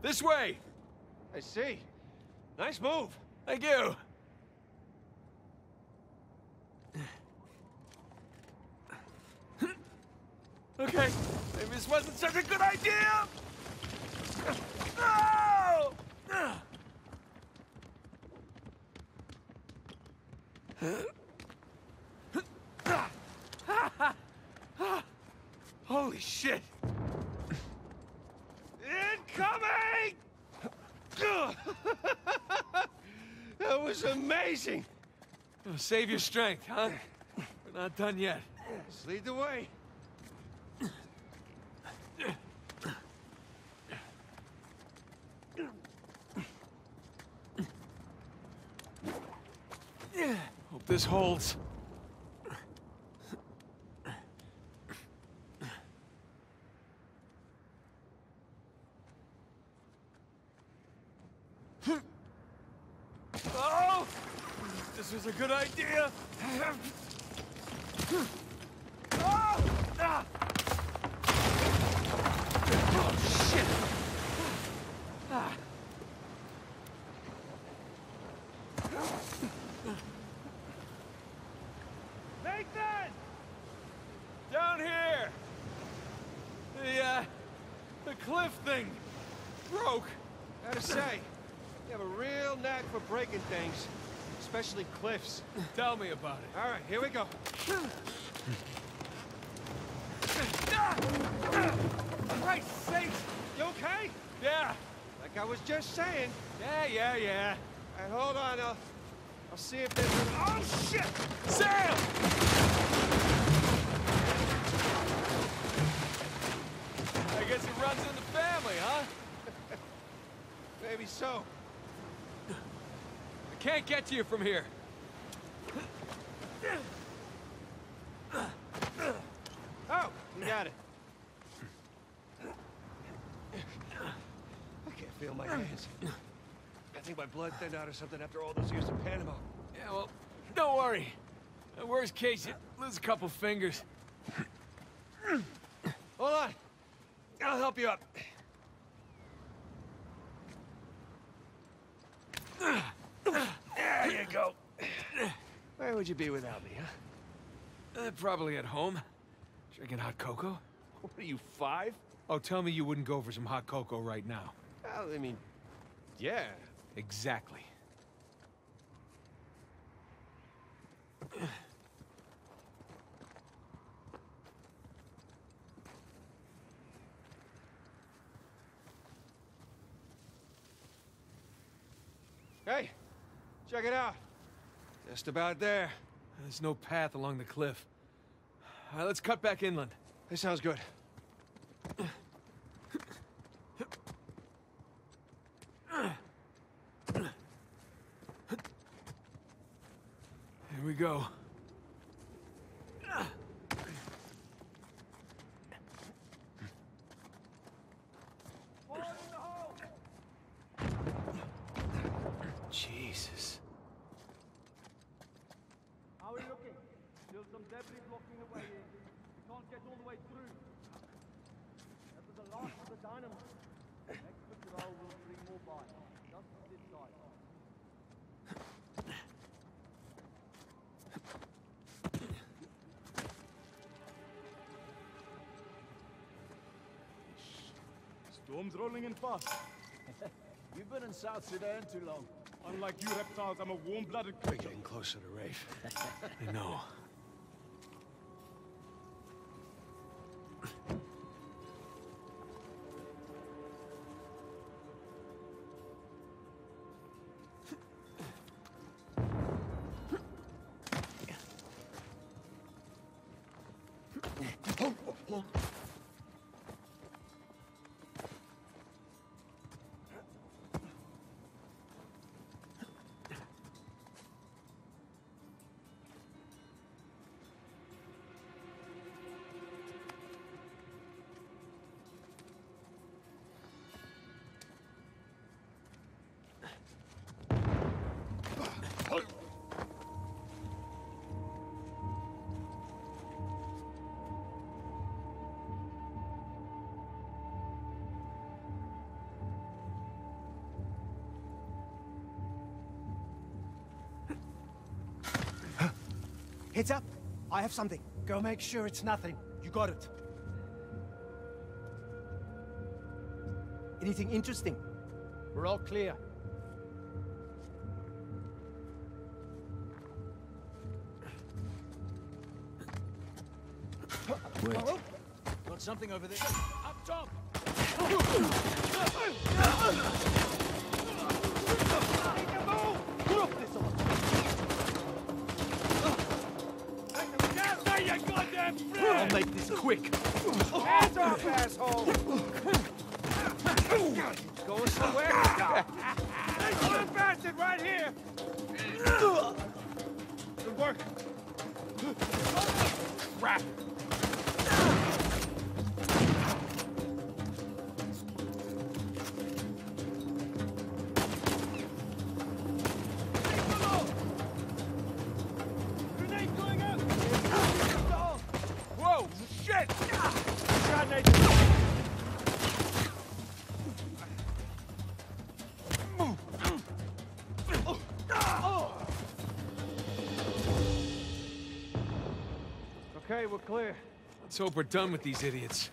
This way! I see. Nice move. Thank you. Okay, maybe this wasn't such a good idea! No! Holy shit! Incoming! That was amazing! Oh, save your strength, huh? We're not done yet. Let's lead the way. Hope this holds. Oh! This was a good idea. Oh! Ah! Oh, shit! Ah. Nathan! Down here! The cliff thing broke. Gotta say, you have a real knack for breaking things, especially cliffs. Tell me about it. All right, here we go. Christ's sake! You okay? Yeah. Like I was just saying. Yeah. All right, hold on. I'll see if there's... Oh, shit! Sam! I guess it runs in the family, huh? Maybe so. I can't get to you from here. Oh, you got it. I can't feel my hands. I think my blood thinned out or something after all those years in Panama. Yeah, well, don't worry. Worst case, you lose a couple fingers. Hold on. I'll help you up. There you go. Where would you be without me, huh? Probably at home. Drinking hot cocoa. What are you, 5? Oh, tell me you wouldn't go for some hot cocoa right now. Well, I mean, yeah. Exactly. Hey, check it out. Just about there. There's no path along the cliff. All right, let's cut back inland. This sounds good. Here we go. Jesus. How are you looking? Still some debris blocking the way in. You can't get all the way through. That was the last of the dynamo. Next patrol will bring more by. Just this side. Storm's rolling in fast. You've been in South Sudan too long. Unlike you reptiles, I'm a warm-blooded We're creature. getting closer to Rafe. I know. Heads up. I have something. Go make sure it's nothing. You got it. Anything interesting? We're all clear. Wait. Got something over there. Up top! I'll make this quick. Hands off, asshole! Going somewhere? There's one bastard right here! Good work. Crap. Grenade going out! Whoa, shit! Shot, Nathan! Okay, we're clear. Let's hope we're done with these idiots.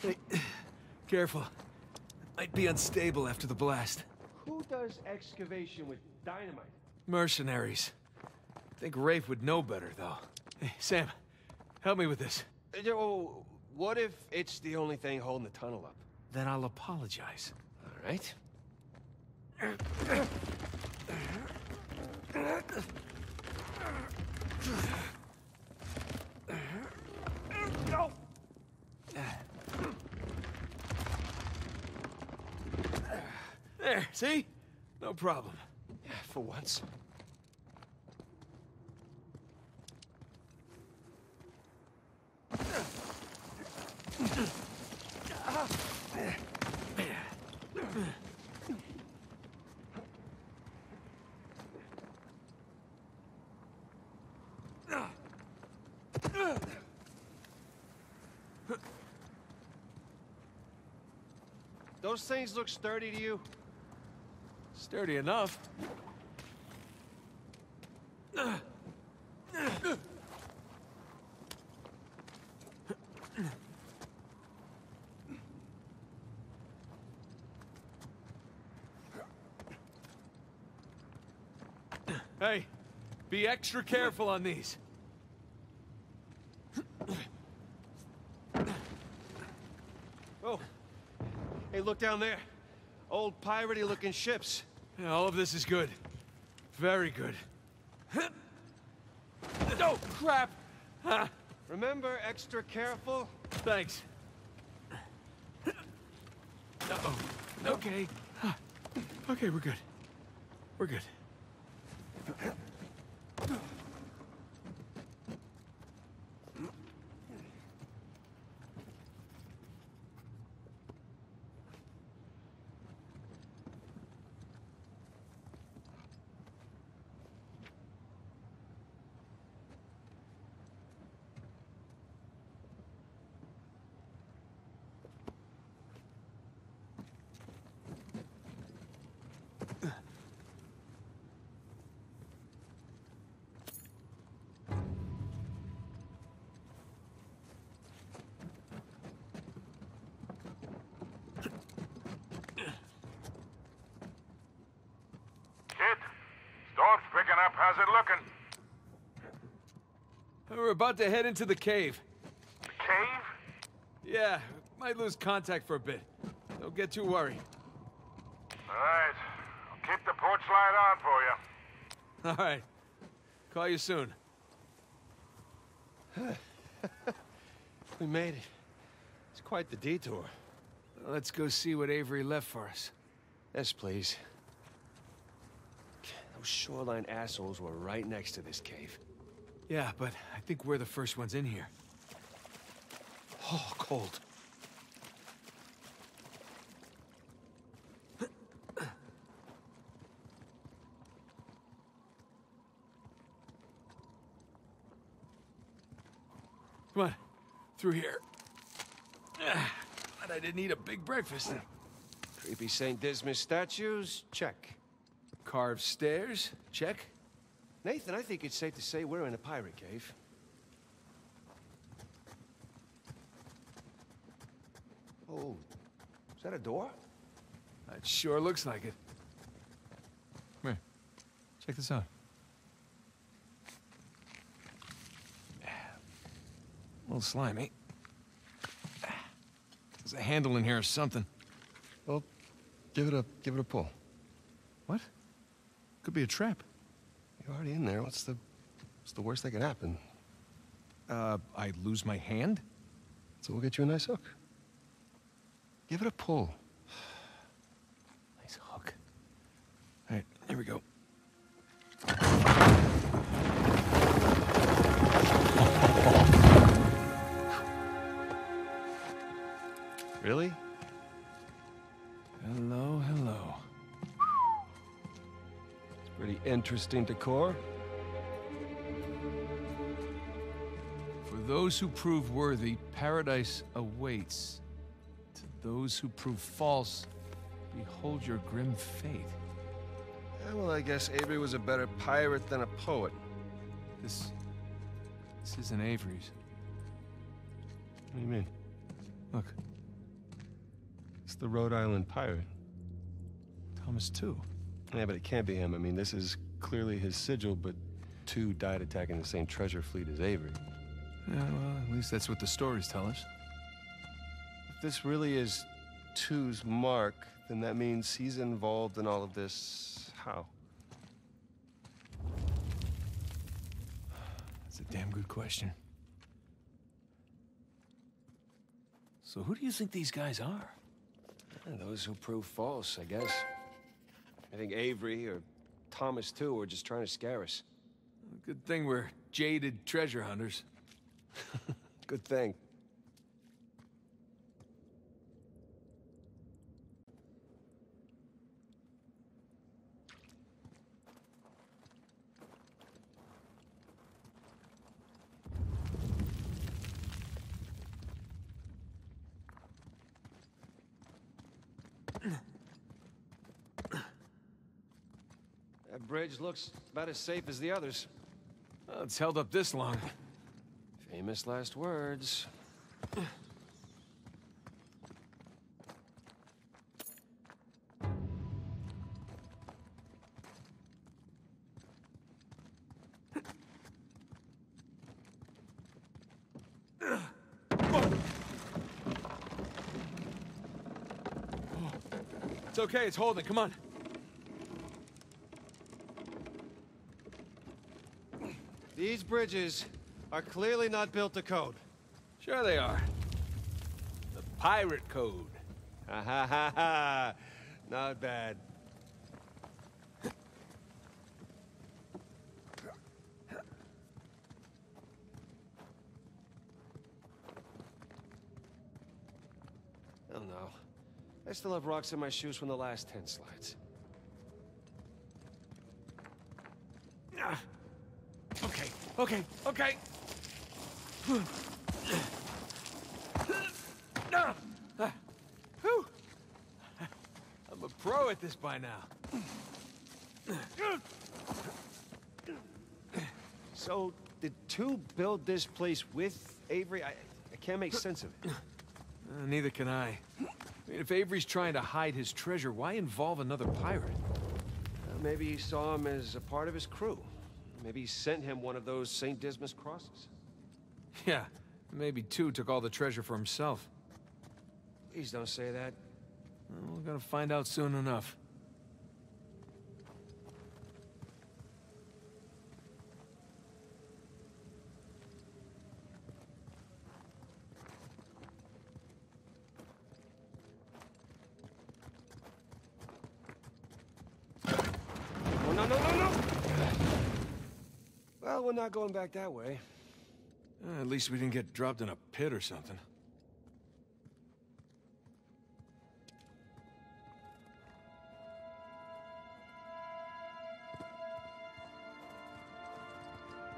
Hey, careful. Might be unstable after the blast. Who does excavation with dynamite? Mercenaries. Think Rafe would know better, though. Hey, Sam, help me with this. Oh, what if it's the only thing holding the tunnel up? Then I'll apologize. All right. Go! There, see? No problem. Yeah, for once. Those things look sturdy to you? Sturdy enough. Hey, be extra careful on these. Oh. Hey, look down there. Old piratey-looking ships. Yeah, all of this is good. Very good. Oh, crap! Ah, Remember, extra careful? thanks. Uh-oh. Okay. Okay, we're good. We're good. How's it looking? We're about to head into the cave. Cave? Yeah, might lose contact for a bit. Don't get too worried. All right. I'll keep the porch light on for you. All right. Call you soon. We made it. It's quite the detour. Let's go see what Avery left for us. Yes, please. Those shoreline assholes were right next to this cave. Yeah, but I think we're the first ones in here. Oh, cold. Come on, through here. But I didn't eat a big breakfast. Creepy St. Dismas statues? Check. Carved stairs? Check. Nathan, I think it's safe to say we're in a pirate cave. Oh, is that a door? It sure looks like it. Come here. Check this out. A little slimy. There's a handle in here or something. Well, give it a pull. What? Could be a trap. You're already in there. What's the worst that could happen? I lose my hand? So we'll get you a nice hook. Give it a pull. Nice hook. All right, here we go. Really? Hello, hello. It's pretty interesting decor. For those who prove worthy, paradise awaits. To those who prove false, behold your grim fate. Yeah, well, I guess Avery was a better pirate than a poet. This isn't Avery's. What do you mean? Look, It's the Rhode Island pirate. Thomas too. Yeah, but it can't be him. I mean, this is clearly his sigil, but two died attacking the same treasure fleet as Avery. Yeah, well, at least that's what the stories tell us. If this really is Two's mark, then that means he's involved in all of this. How? That's a damn good question. So who do you think these guys are? Those who prove false, I guess. I think Avery or Thomas too were just trying to scare us. Good thing we're jaded treasure hunters. Good thing. That bridge looks about as safe as the others. Well, it's held up this long. Famous last words. It's okay, it's holding, come on. These bridges are clearly not built to code. Sure they are. The pirate code. Ha ha ha ha! Not bad. Oh no. I still have rocks in my shoes from the last 10 slides. Okay. Whew. I'm a pro at this by now. So, did Two build this place with Avery? I can't make sense of it. Neither can I. I mean, if Avery's trying to hide his treasure, why involve another pirate? Maybe he saw him as a part of his crew. Maybe he sent him one of those St. Dismas crosses. Yeah, maybe two took all the treasure for himself. Please don't say that. Well, we're gonna find out soon enough. Oh, no, no, no, no! Well, we're not going back that way. At least we didn't get dropped in a pit or something.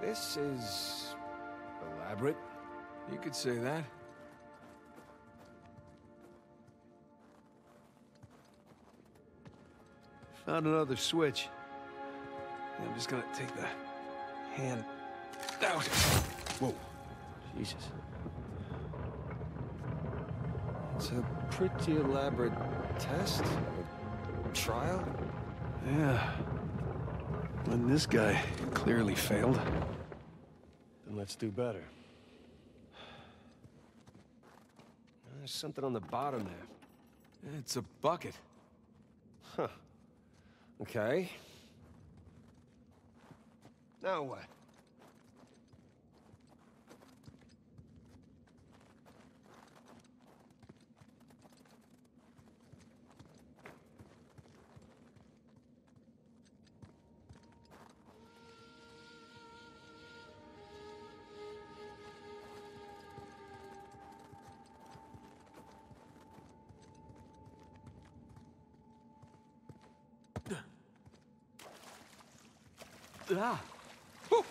This is elaborate. You could say that. Found another switch. I'm just gonna take the hand out. Whoa. Jesus. It's a pretty elaborate test? A trial? Yeah. And this guy clearly failed. Then let's do better. There's something on the bottom there. It's a bucket. Huh. Okay. Now what? Ah! Whew.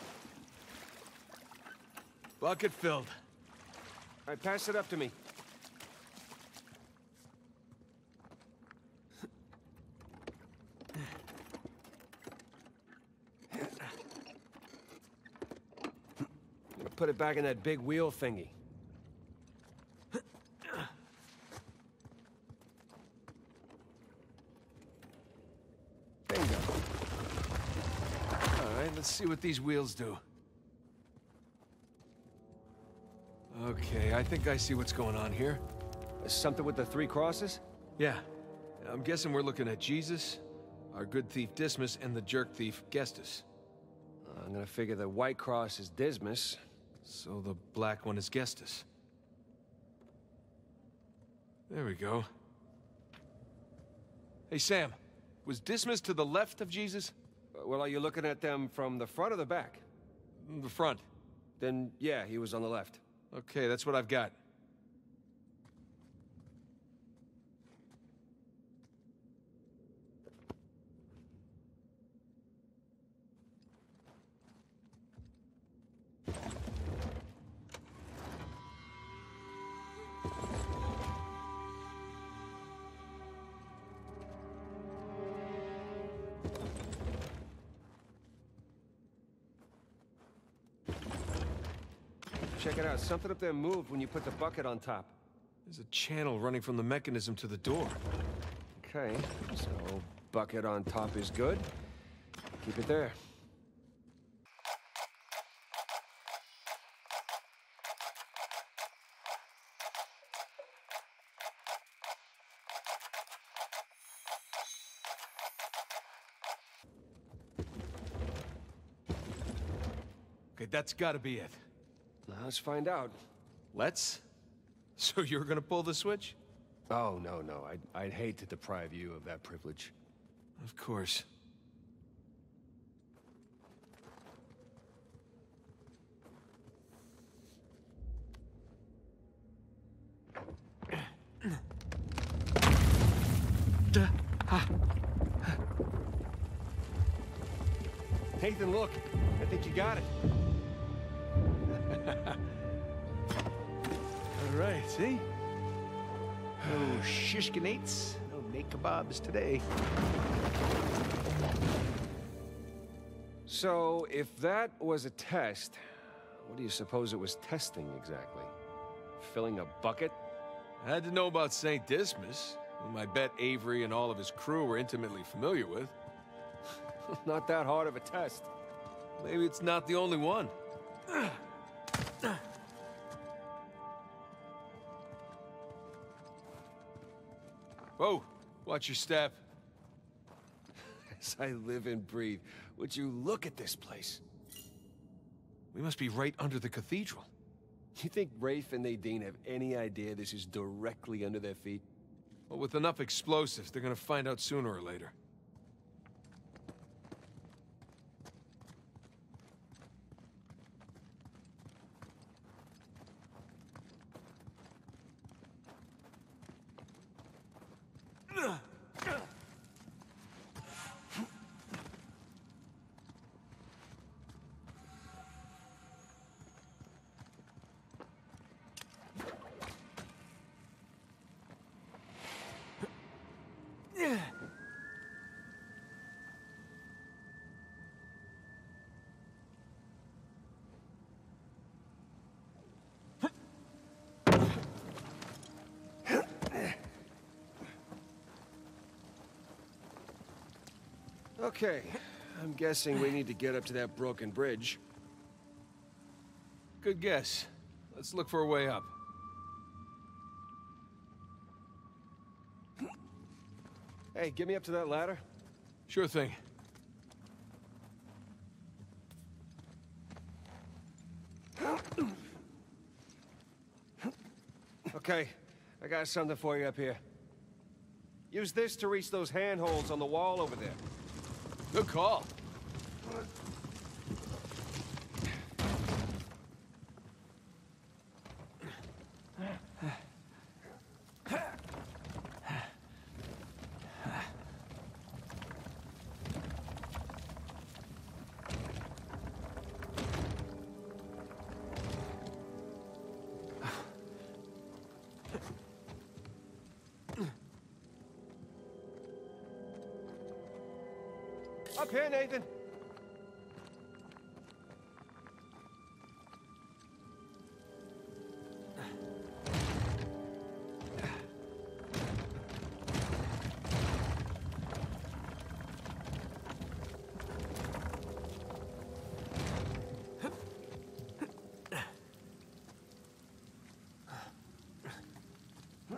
Bucket filled. All right, pass it up to me. Put it back in that big wheel thingy. Bingo. All right, let's see what these wheels do. Okay, I think I see what's going on here. Something with the three crosses? Yeah. I'm guessing we're looking at Jesus, our good thief Dismas, and the jerk thief Gestus. I'm gonna figure the white cross is Dismas. So the black one is Gestus. There we go. Hey, Sam. Was Dismas to the left of Jesus? Well, are you looking at them from the front or the back? The front. Then, yeah, he was on the left. Okay, that's what I've got. Check it out. Something up there moved when you put the bucket on top. There's a channel running from the mechanism to the door. Okay, so bucket on top is good. Keep it there. Okay, that's gotta be it. Now, let's find out. Let's? So you're gonna pull the switch? Oh, no, no. I'd hate to deprive you of that privilege. Of course. Nathan, look. I think you got it. All right, see? No shishkinates, no naked kebabs today. So, if that was a test, what do you suppose it was testing exactly? Filling a bucket? I had to know about St. Dismas, whom I bet Avery and all of his crew were intimately familiar with. Not that hard of a test. maybe it's not the only one. Whoa, watch your step. As I live and breathe, would you look at this place? We must be right under the cathedral. You think Rafe and Nadine have any idea this is directly under their feet? Well, with enough explosives, they're gonna find out sooner or later. Okay, I'm guessing we need to get up to that broken bridge. Good guess. Let's look for a way up. Hey, get me up to that ladder. Sure thing. Okay, I got something for you up here. Use this to reach those handholds on the wall over there. Good call. Up here, Nathan.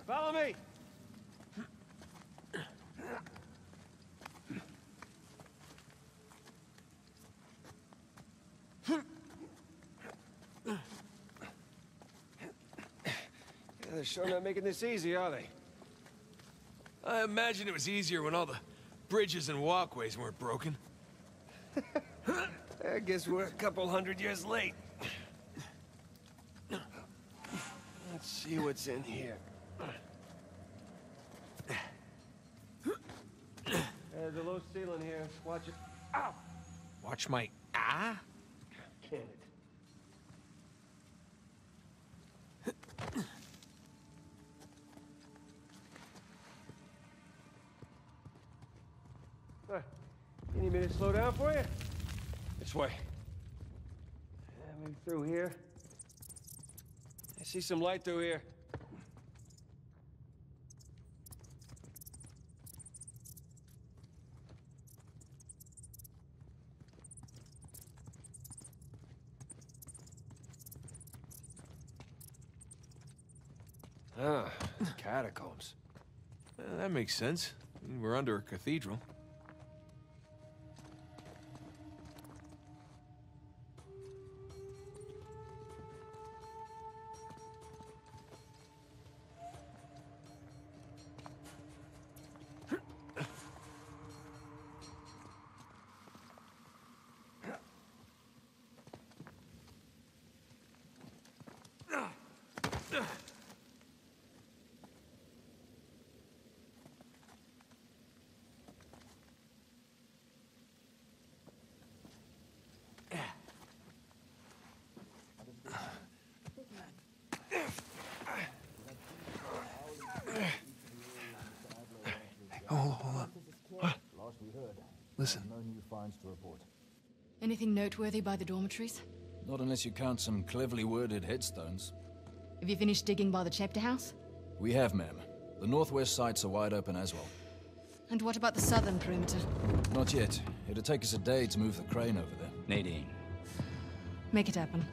Follow me. They're sure not making this easy, are they? I imagine it was easier when all the bridges and walkways weren't broken. I guess we're a couple hundred years late. Let's see what's in here. There's a low ceiling here. Watch it. Ow! Watch my... Ah? Can it? You need me to slow down for you? This way. Maybe through here. I see some light through here. Ah, catacombs. That makes sense. I mean, we're under a cathedral. Hold on. What? Listen. No new finds to report. Anything noteworthy by the dormitories? Not unless you count some cleverly worded headstones. Have you finished digging by the chapter house? We have, ma'am. The northwest sites are wide open as well. And what about the southern perimeter? Not yet. It'll take us a day to move the crane over there. Nadine. Make it happen.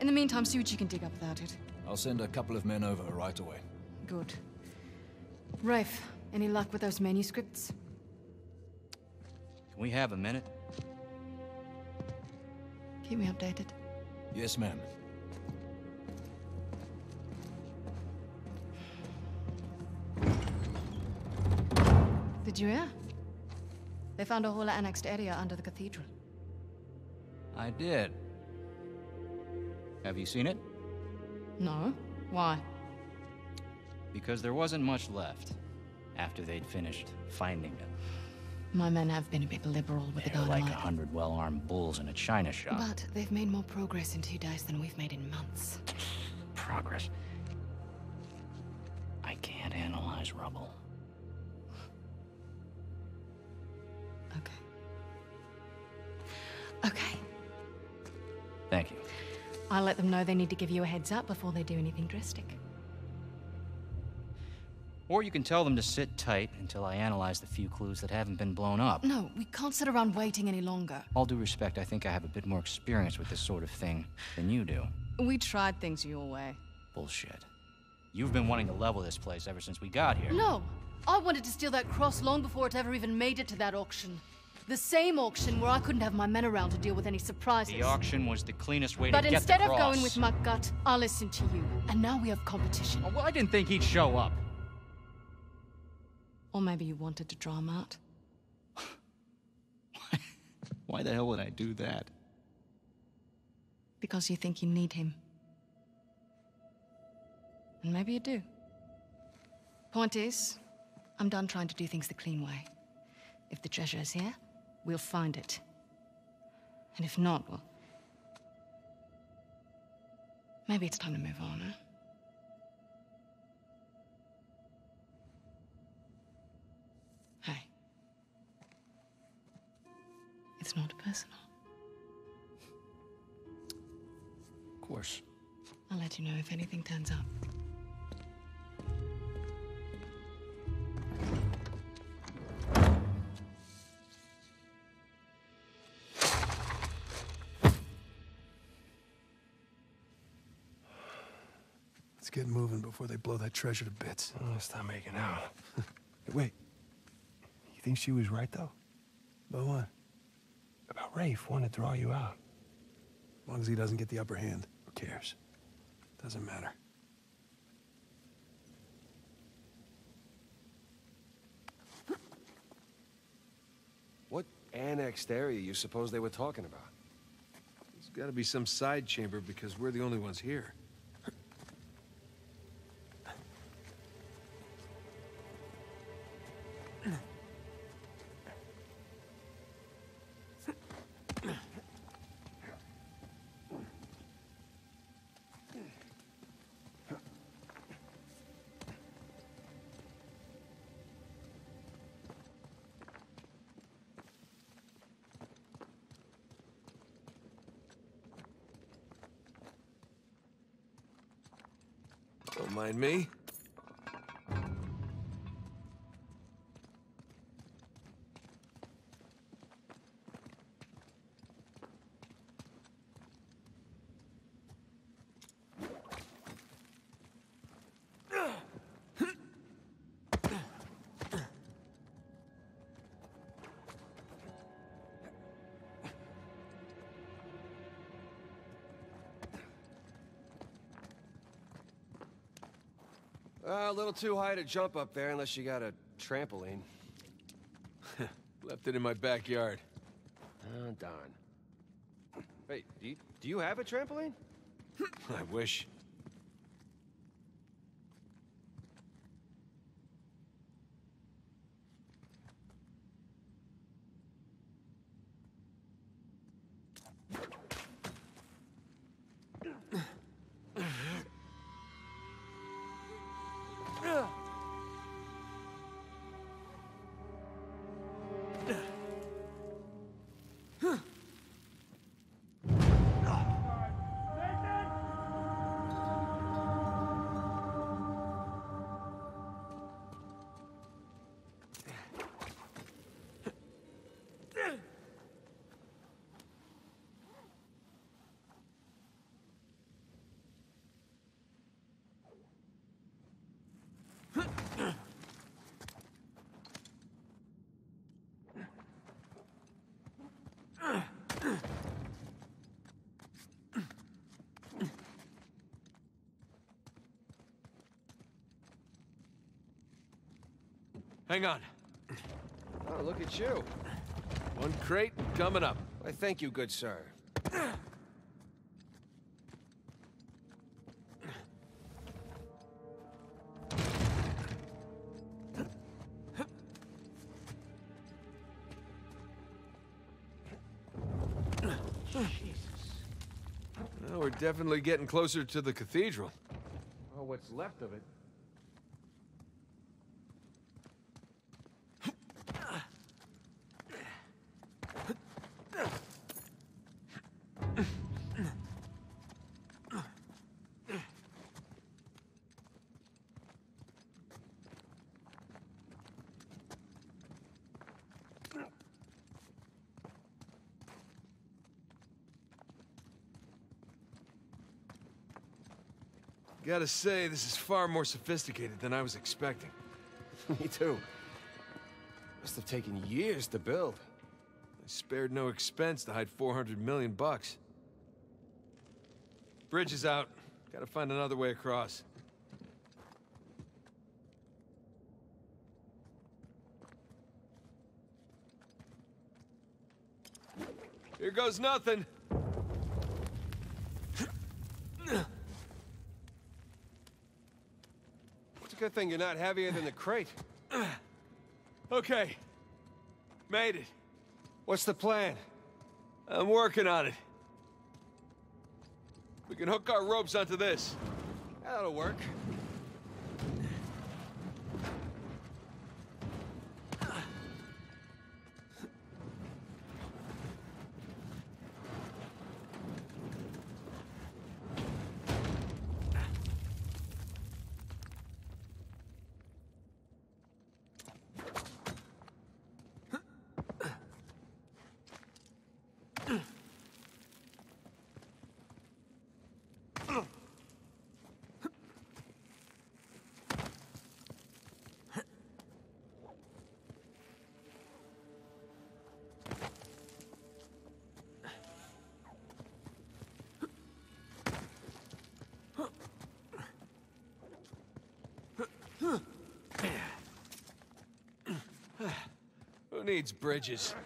In the meantime, see what you can dig up without it. I'll send a couple of men over right away. Good. Rafe, any luck with those manuscripts? Can we have a minute? Keep me updated. Yes, ma'am. Did you hear? They found a whole annexed area under the cathedral. I did. Have you seen it? No? Why? Because there wasn't much left after they'd finished finding it. My men have been a bit liberal with the They're like dynamite. 100 well-armed bulls in a china shop. But they've made more progress in 2 days than we've made in months. Progress. I can't analyze rubble. Okay. Okay. Thank you. I'll let them know they need to give you a heads up before they do anything drastic. Or you can tell them to sit tight until I analyze the few clues that haven't been blown up. No, we can't sit around waiting any longer. All due respect, I think I have a bit more experience with this sort of thing than you do. We tried things your way. Bullshit. You've been wanting to level this place ever since we got here. No! I wanted to steal that cross long before it ever even made it to that auction. The same auction where I couldn't have my men around to deal with any surprises. The auction was the cleanest way But to get the instead cross. of going with my gut, I'll listen to you. And now we have competition. Oh, well, I didn't think he'd show up. Or maybe you wanted to draw him out. Why the hell would I do that? Because you think you need him. And maybe you do. Point is, I'm done trying to do things the clean way. If the treasure is here, we'll find it. And if not, well... maybe it's time to move on, huh? Hey. It's not personal. Of course. I'll let you know if anything turns up. Let's get moving before they blow that treasure to bits. Oh, stop making out. Hey, wait. You think she was right, though? About what? About Rafe wanting to draw you out. As long as he doesn't get the upper hand. Who cares? Doesn't matter. What annexed area you suppose they were talking about? There's gotta be some side chamber because we're the only ones here. Don't mind me. A little too high to jump up there unless you got a trampoline. Left it in my backyard. Oh, darn. Wait, do you have a trampoline? I wish. Hang on. Oh, look at you. One crate coming up. Why, thank you, good sir. Well, we're definitely getting closer to the cathedral. Oh, what's left of it. Gotta say, this is far more sophisticated than I was expecting. Me too. Must have taken years to build. I spared no expense to hide 400 million bucks. Bridge is out. Gotta find another way across. Here goes nothing. It's a good thing you're not heavier than the crate. Okay. Made it. What's the plan? I'm working on it. We can hook our ropes onto this. That'll work. Who needs bridges?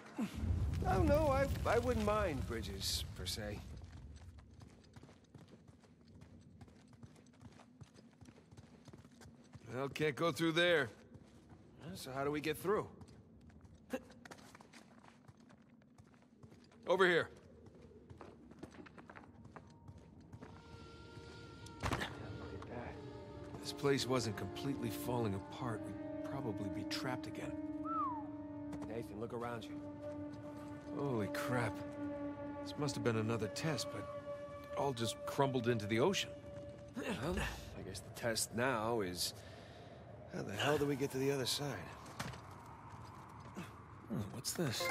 Oh, no, I wouldn't mind bridges, per se. Well, can't go through there. So how do we get through? Over here. Look at that. If this place wasn't completely falling apart, we'd probably be trapped again. Nathan, look around you. Holy crap. This must have been another test, but it all just crumbled into the ocean. Well, I guess the test now is... how the hell do we get to the other side? Oh, what's this?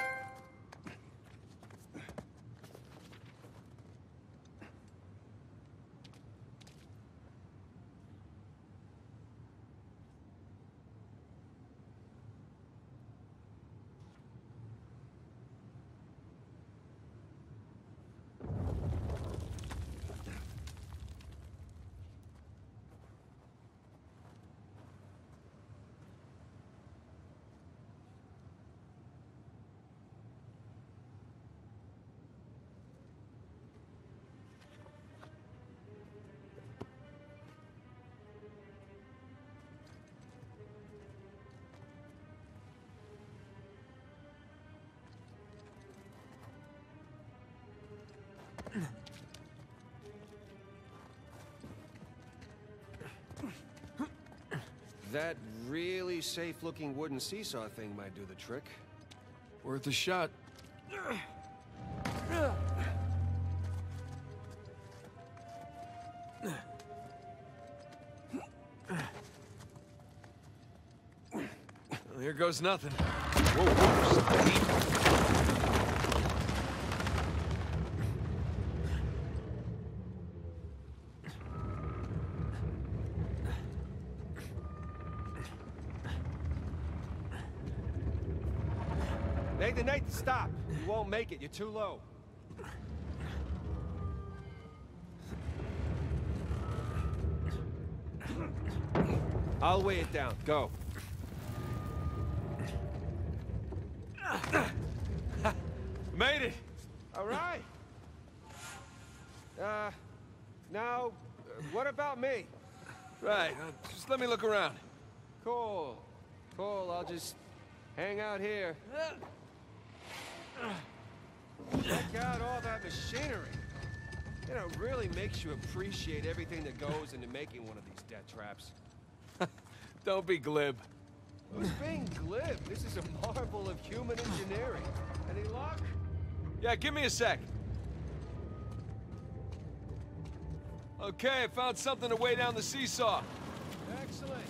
That really safe-looking wooden seesaw thing might do the trick. Worth a shot. Well, here goes nothing. Whoa, steady. Nathan, stop! You won't make it, you're too low. I'll weigh it down. Go. Made it! All right! Now, what about me? Right, just let me look around. Cool. Cool, I'll just hang out here. Check out all that machinery. You know, it really makes you appreciate everything that goes into making one of these death traps. Don't be glib. Who's being glib? This is a marvel of human engineering. Any luck? Yeah, give me a sec. Okay, I found something to weigh down the seesaw. Excellent.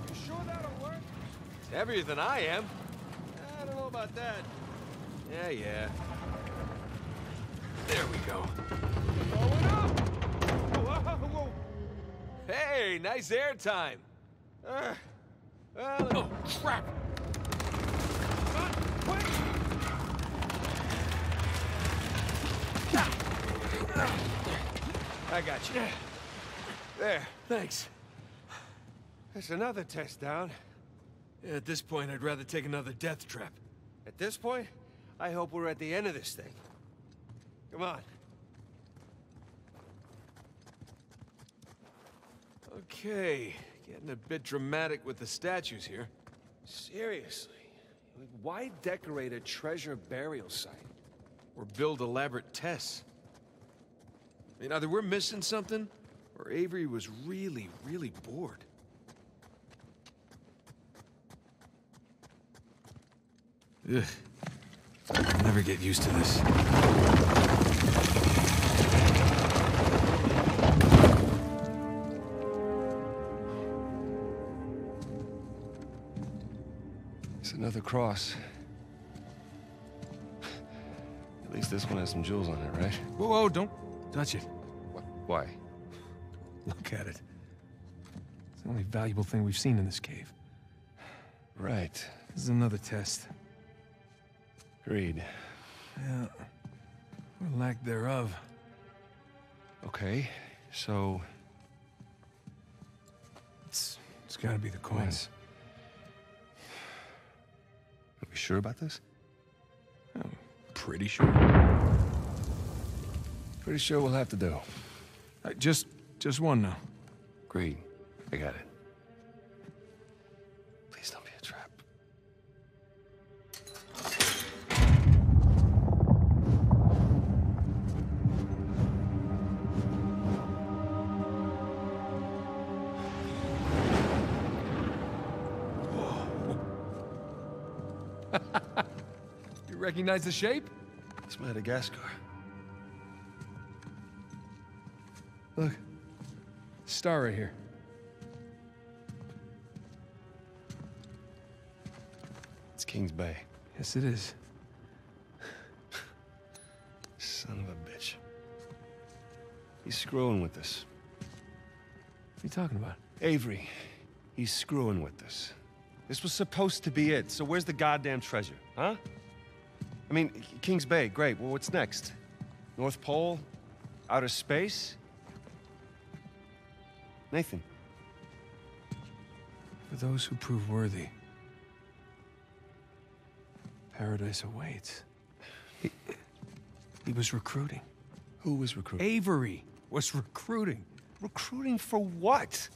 You sure that'll work? It's heavier than I am. I don't know about that. Yeah. There we go. Going up! Whoa! Hey, nice air time. Well, Oh, crap! quick! I got you. There. Thanks. There's another test down. Yeah, at this point, I'd rather take another death trap. At this point, I hope we're at the end of this thing. Come on. Okay, getting a bit dramatic with the statues here. Seriously. Why decorate a treasure burial site? Or build elaborate tests. I mean, either we're missing something, or Avery was really, really bored. Ugh. I'll never get used to this. It's another cross. At least this one has some jewels on it, right? Whoa, don't touch it. Why? Look at it. It's the only valuable thing we've seen in this cave. Right. This is another test. Agreed. Yeah. Or lack thereof. Okay, so... It's gotta be the coins. Are we sure about this? I'm pretty sure. Pretty sure we'll have to do. Just one now. Agreed. I got it. Please don't be a trap. You recognize the shape? It's Madagascar. Look. Star right here. It's King's Bay. Yes, it is. Son of a bitch. He's screwing with us. What are you talking about? Avery, he's screwing with us. This was supposed to be it, so where's the goddamn treasure, huh? I mean, King's Bay, great. Well, what's next? North Pole? Outer space? Nathan. For those who prove worthy, paradise awaits. He was recruiting. Who was recruiting? Avery was recruiting. Recruiting for what?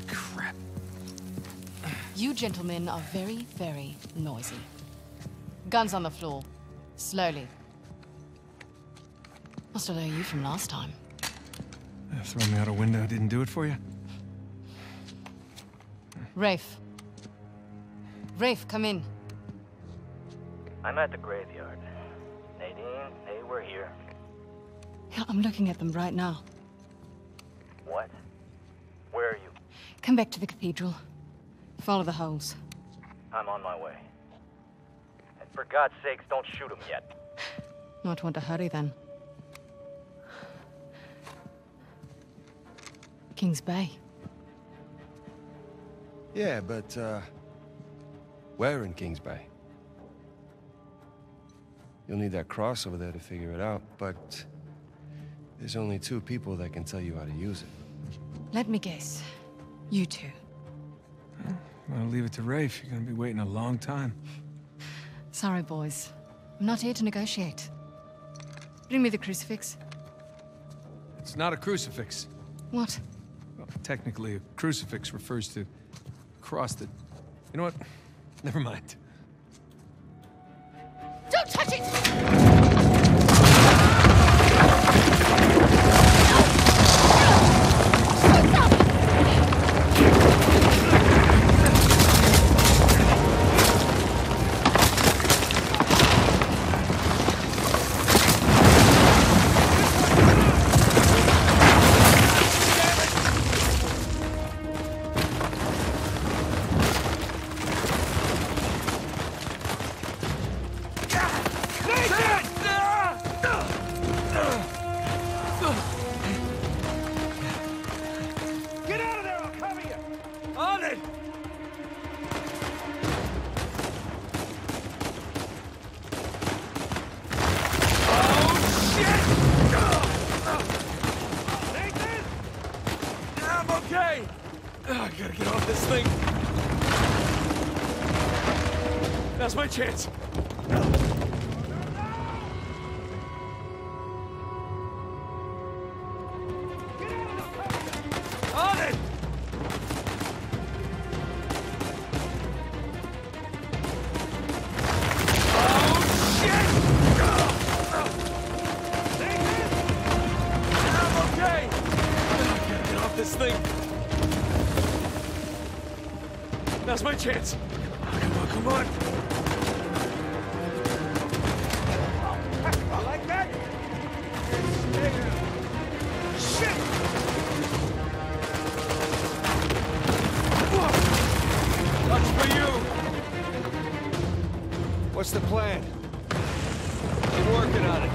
Crap. You gentlemen are very, very noisy. Guns on the floor. Slowly. Must have known you from last time. Throwing me out a window didn't do it for you? Rafe. Rafe, come in. I'm at the graveyard. Nadine, hey, we're here. Yeah, I'm looking at them right now. What? Where are you? Come back to the cathedral. Follow the holes. I'm on my way. And for God's sakes, don't shoot him yet. Might want to hurry then. King's Bay. Yeah, but, where in King's Bay? You'll need that cross over there to figure it out, but There's only two people that can tell you how to use it. Let me guess. You two. I'll leave it to Rafe. You're gonna be waiting a long time. Sorry, boys. I'm not here to negotiate. Bring me the crucifix. It's not a crucifix. What? Well, technically, a crucifix refers to a cross that... You know what? Never mind. Don't touch it! Get out of there! I'll cover you! On it! Nathan! I'm okay! I gotta get off this thing. That's my chance. On it! This thing. That's my chance. Come on, come on. I like that! Shit! That's for you. What's the plan? Keep working on it.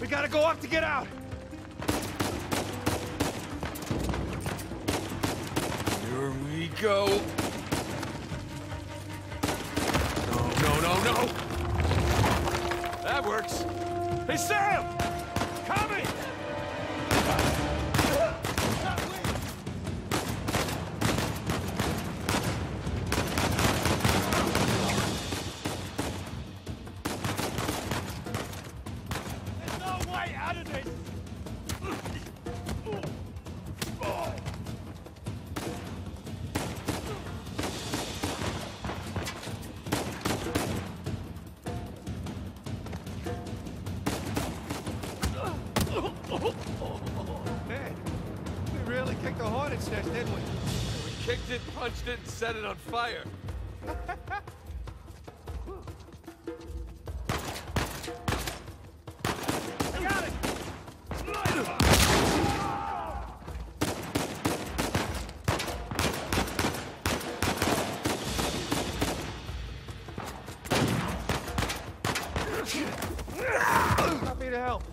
We gotta go up to get out! Here we go. No. That works. Hey, Sam! Coming! There's no way out of this! Man, we really kicked the hornet's nest, didn't we? We kicked it, punched it, and set it on fire. Got it! Happy to help.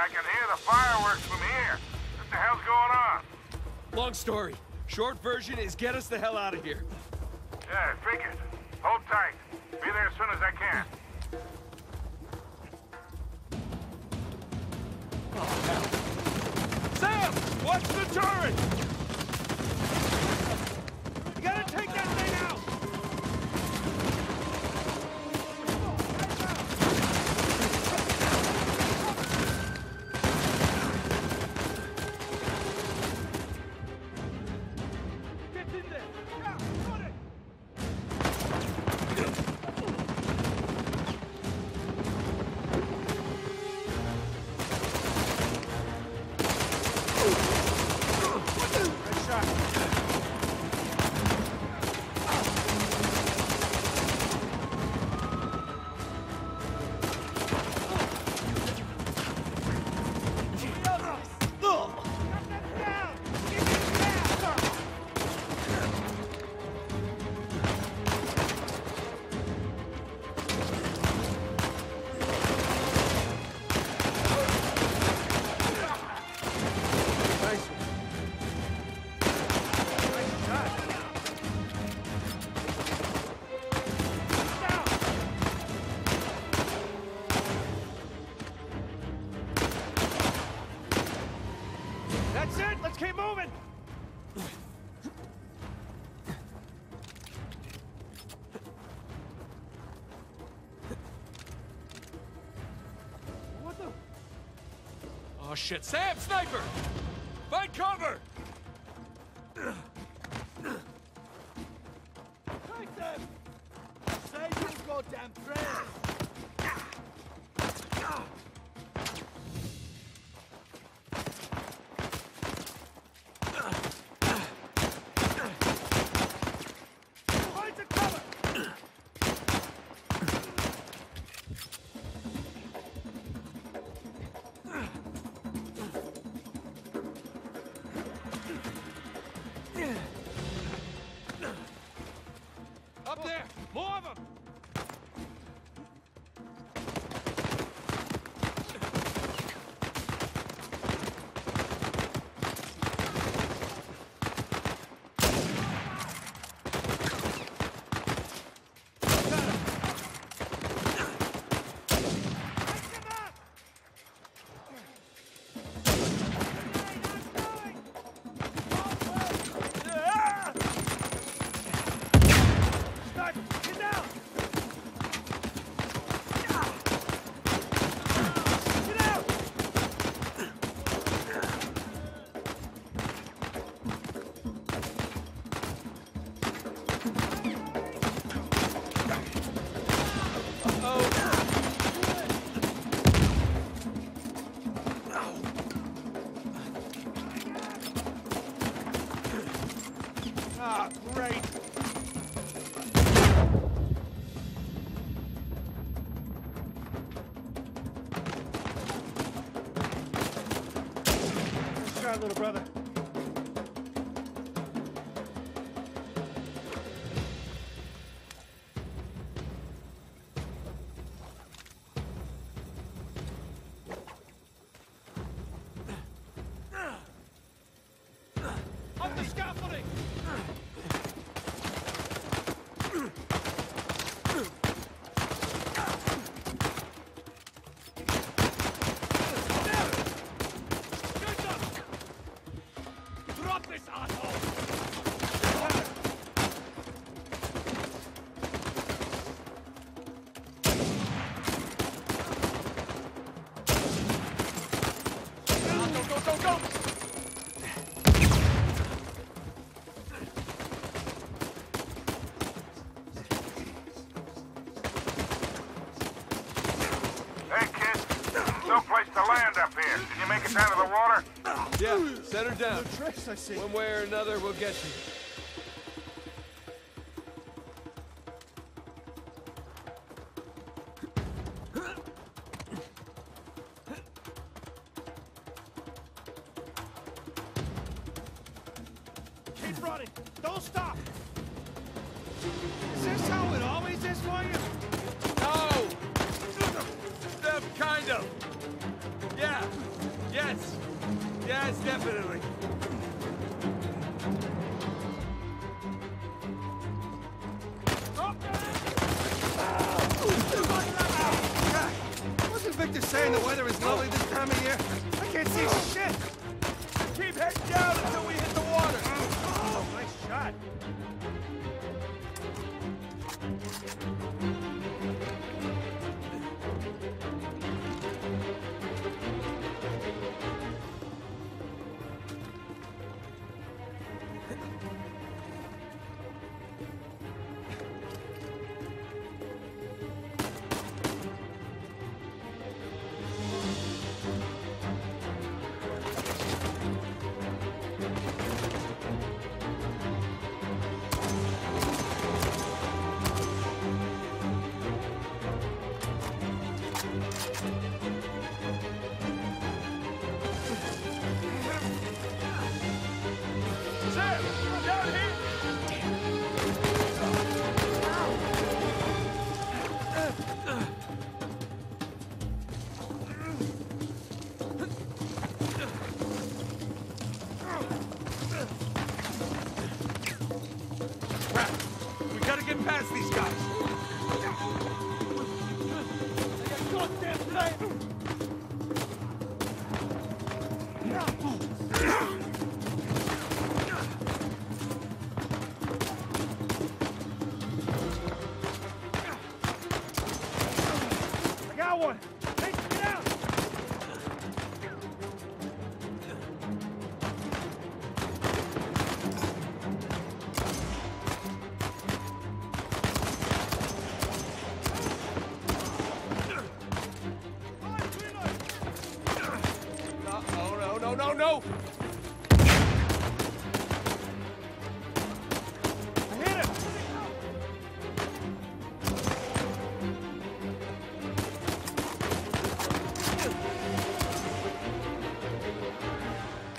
I can hear the fireworks from here. What the hell's going on? Long story. Short version is get us the hell out of here. Yeah, I figured. Hold tight. Be there as soon as I can. Sam! Watch the turret! You gotta take that thing out! Get in there! Yeah, got it! That's it! Let's keep moving! What the? Oh shit! Sam! Sniper! Find cover! Take them! Save your goddamn prayers! Find the cover! Up there! More of them! Ah, great! Nice try, little brother. Up the scaffolding! Drop this asshole! Go! Hey, kid. No place to land up here. Can you make it down to the water? Yeah, set her down. No tricks, I see. One way or another, we'll get you. Keep running. Don't stop. Is this how it always is for you? No. Kind of. Yeah. Yes! Yes, definitely. Wasn't Victor saying the weather is lovely this time of year? I can't see shit! Keep heading down until we hit the water! Oh, nice shot! Get past these guys! I got one! Hey, get out! No! I hit him!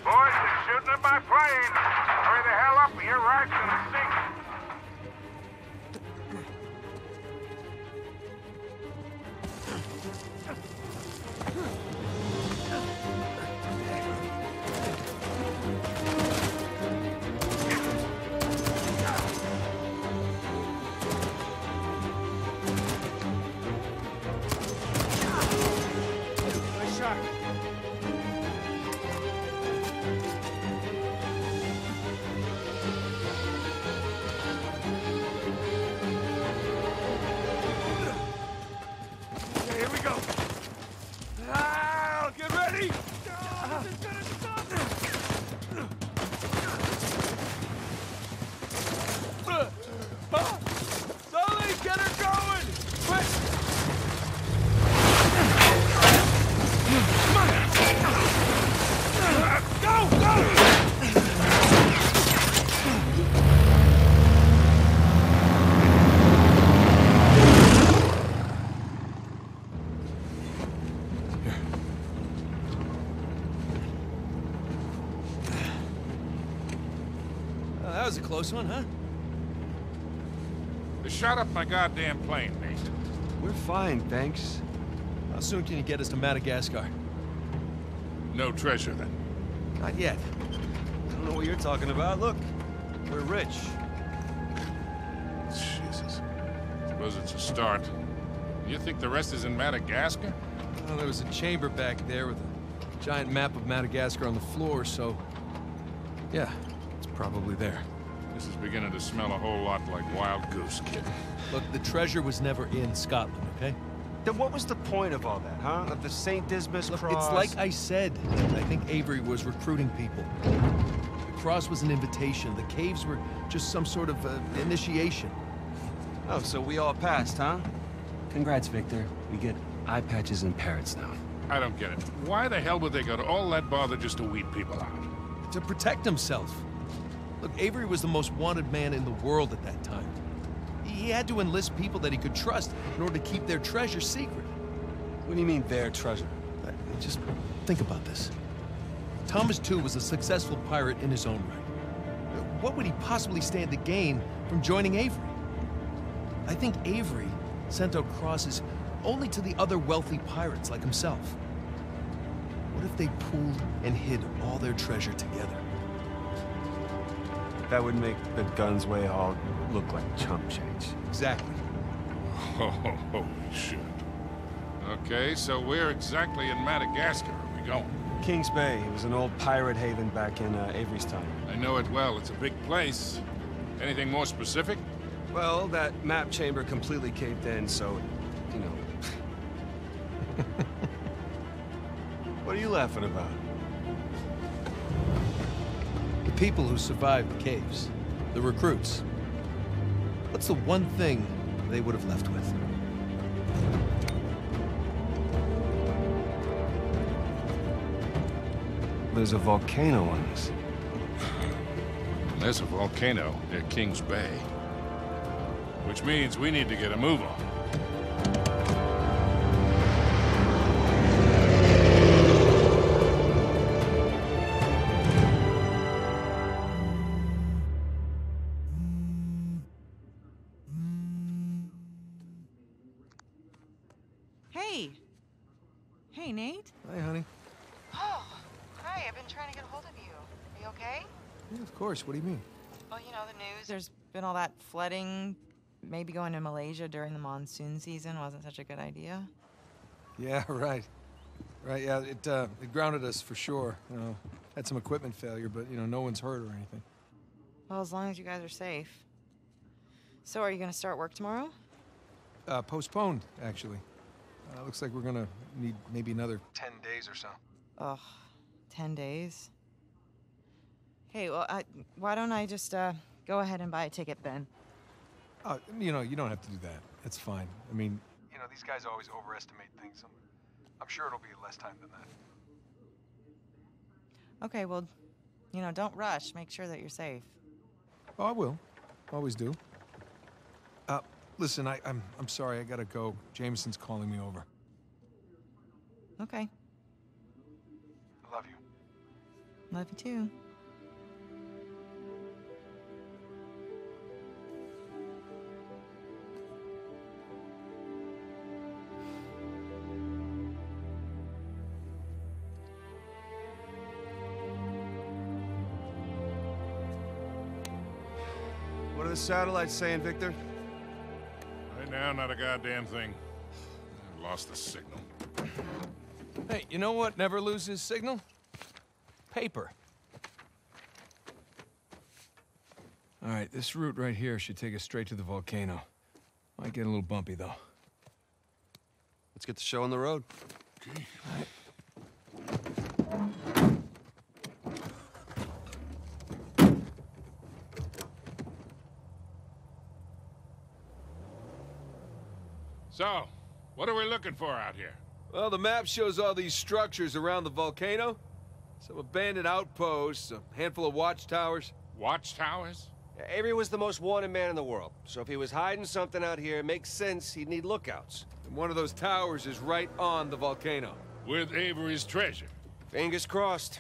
Boys, they're shooting at my plane. Hurry the hell up, or your ride's gonna sink. Here we go. Get ready. Sully, get her going! Quick! Come on! Go! That was a close one, huh? They shot up my goddamn plane, Nate. We're fine, thanks. How soon can you get us to Madagascar? No treasure, then. Not yet. I don't know what you're talking about. Look, we're rich. Jesus. Suppose it's a start. You think the rest is in Madagascar? Well, there was a chamber back there with a giant map of Madagascar on the floor, so... yeah, it's probably there. This is beginning to smell a whole lot like Wild Goose, kid. Look, the treasure was never in Scotland, okay? Then what was the point of all that, huh? Of the St. Dismas Look, cross? it's like I said. I think Avery was recruiting people. The cross was an invitation. The caves were just some sort of initiation. Oh, so we all passed, huh? Congrats, Victor. We get eye patches and parrots now. I don't get it. Why the hell would they go to all that bother just to weed people out? To protect himself. Look, Avery was the most wanted man in the world at that time. He had to enlist people that he could trust in order to keep their treasure secret. What do you mean, their treasure? Just think about this. Thomas, too, was a successful pirate in his own right. What would he possibly stand to gain from joining Avery? I think Avery sent out crosses only to the other wealthy pirates like himself. What if they pooled and hid all their treasure together? That would make the guns we hauled look like chump change. Exactly. Oh, holy shit. Okay, so where exactly in Madagascar are we going? Kings Bay. It was an old pirate haven back in Avery's time. I know it well. It's a big place. Anything more specific? Well, that map chamber completely caved in, so, you know. What are you laughing about? The people who survived the caves, the recruits. What's the one thing they would have left with? There's a volcano on us. There's a volcano near Kings Bay. Which means we need to get a move on. Hey. Hey, Nate. Hi, honey. Oh, hi. I've been trying to get a hold of you. Are you okay? Yeah, of course. What do you mean? Well, you know, the news. There's been all that flooding. Maybe going to Malaysia during the monsoon season wasn't such a good idea. Yeah, right. Right, yeah, it grounded us for sure. You know, had some equipment failure, but, you know, no one's hurt or anything. Well, as long as you guys are safe. So, are you going to start work tomorrow? Postponed, actually. Looks like we're gonna need maybe another 10 days or so. Ugh, 10 days? Hey, well, why don't I just, go ahead and buy a ticket then? You know, you don't have to do that. It's fine. I mean, you know, these guys always overestimate things. I'm sure it'll be less time than that. Okay, well, you know, don't rush. Make sure that you're safe. Oh, I will. Always do. Listen, I'm sorry. I gotta go. Jameson's calling me over. Okay. I love you. Love you too. What are the satellites saying, Victor? Right now, not a goddamn thing. I lost the signal. Hey, you know what never loses signal? Paper. All right, this route right here should take us straight to the volcano. Might get a little bumpy, though. Let's get the show on the road. Okay. So, what are we looking for out here? Well, the map shows all these structures around the volcano. Some abandoned outposts, a handful of watchtowers. Watchtowers? Avery was the most wanted man in the world, so if he was hiding something out here, it makes sense he'd need lookouts. And one of those towers is right on the volcano. With Avery's treasure. Fingers crossed.